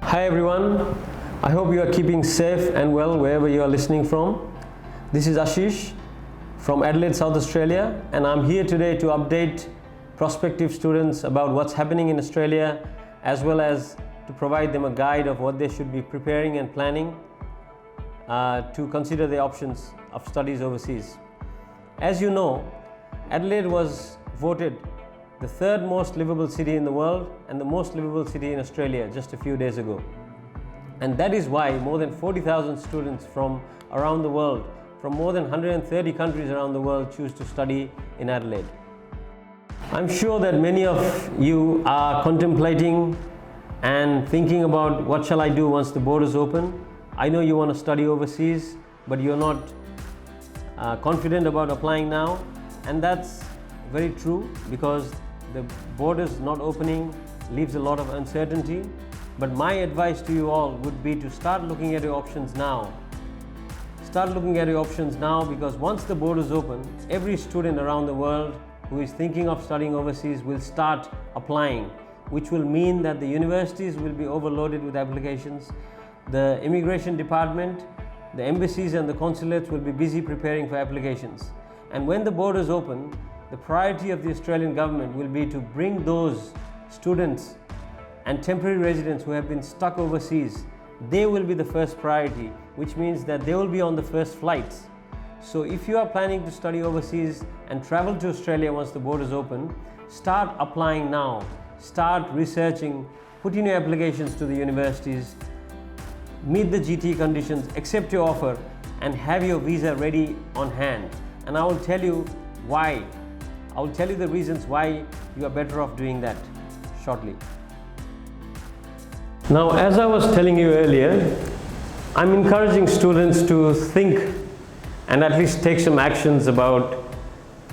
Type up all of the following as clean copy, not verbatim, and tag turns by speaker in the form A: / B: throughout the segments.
A: Hi everyone, I hope you are keeping safe and well wherever you are listening from. This is Ashish from Adelaide, South Australia, and I'm here today to update prospective students about what's happening in Australia, as well as to provide them a guide of what they should be preparing and planning to consider the options of studies overseas. As you know, Adelaide was voted the third most livable city in the world and the most livable city in Australia just a few days ago. And that is why more than 40,000 students from around the world, from more than 130 countries around the world, choose to study in Adelaide. I'm sure that many of you are contemplating and thinking about what shall I do once the borders open. I know you want to study overseas, but you're not confident about applying now, and that's very true because the borders not opening leaves a lot of uncertainty. But my advice to you all would be to start looking at your options now. Start looking at your options now, because once the borders open, every student around the world who is thinking of studying overseas will start applying, which will mean that the universities will be overloaded with applications. The immigration department, the embassies and the consulates will be busy preparing for applications. And when the borders open, the priority of the Australian government will be to bring those students and temporary residents who have been stuck overseas. They will be the first priority, which means that they will be on the first flights. So if you are planning to study overseas and travel to Australia once the borders open, start applying now. Start researching, put in your applications to the universities, meet the GT conditions, accept your offer, and have your visa ready on hand. And I will tell you why. I will tell you the reasons why you are better off doing that shortly. Now, as I was telling you earlier, I'm encouraging students to think and at least take some actions about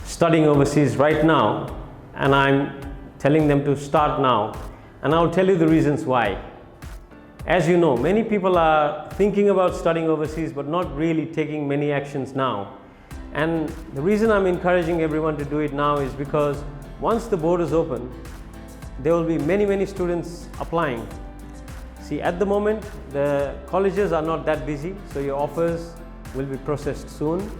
A: studying overseas right now, and I'm telling them to start now, and I'll tell you the reasons why. As you know, many people are thinking about studying overseas but not really taking many actions now. And the reason I'm encouraging everyone to do it now is because once the borders open, there will be many students applying. See, at the moment, the colleges are not that busy, so your offers will be processed soon,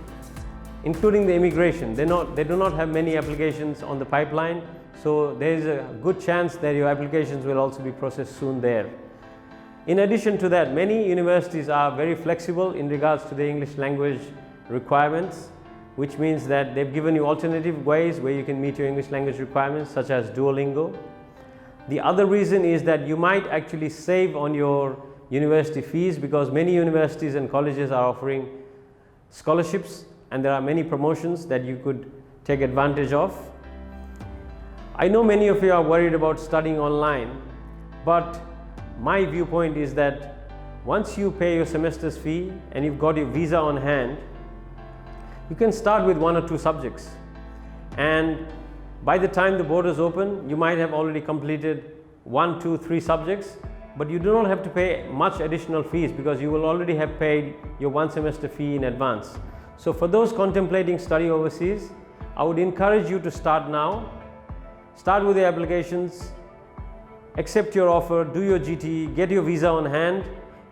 A: including the immigration. They do not have many applications on the pipeline, so there is a good chance that your applications will also be processed soon there. In addition to that, many universities are very flexible in regards to the English language requirements, which means that they've given you alternative ways where you can meet your English language requirements, such as Duolingo. The other reason is that you might actually save on your university fees, because many universities and colleges are offering scholarships, and there are many promotions that you could take advantage of. I know many of you are worried about studying online, but my viewpoint is that once you pay your semester's fee and you've got your visa on hand, you can start with 1 or 2 subjects, and by the time the borders open, you might have already completed 1, 2, 3 subjects, but you do not have to pay much additional fees because you will already have paid your 1 semester fee in advance. So for those contemplating study overseas, I would encourage you to start now. Start with the applications, accept your offer, do your GT, get your visa on hand,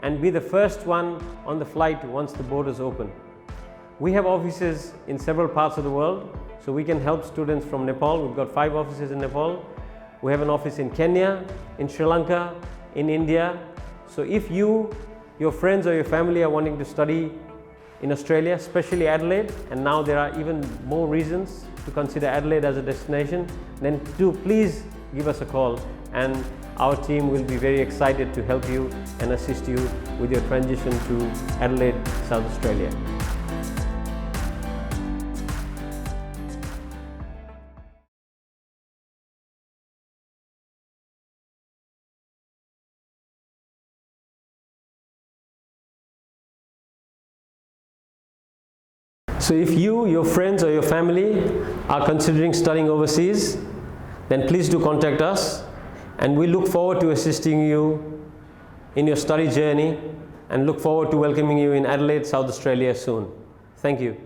A: and be the first one on the flight once the borders open. We have offices in several parts of the world, so we can help students from Nepal. We've got 5 offices in Nepal. We have an office in Kenya, in Sri Lanka, in India. So if you, your friends or your family are wanting to study in Australia, especially Adelaide, and now there are even more reasons to consider Adelaide as a destination, then do please give us a call, and our team will be very excited to help you and assist you with your transition to Adelaide, South Australia. So if you, your friends or your family are considering studying overseas, then please do contact us, and we look forward to assisting you in your study journey and look forward to welcoming you in Adelaide, South Australia soon. Thank you.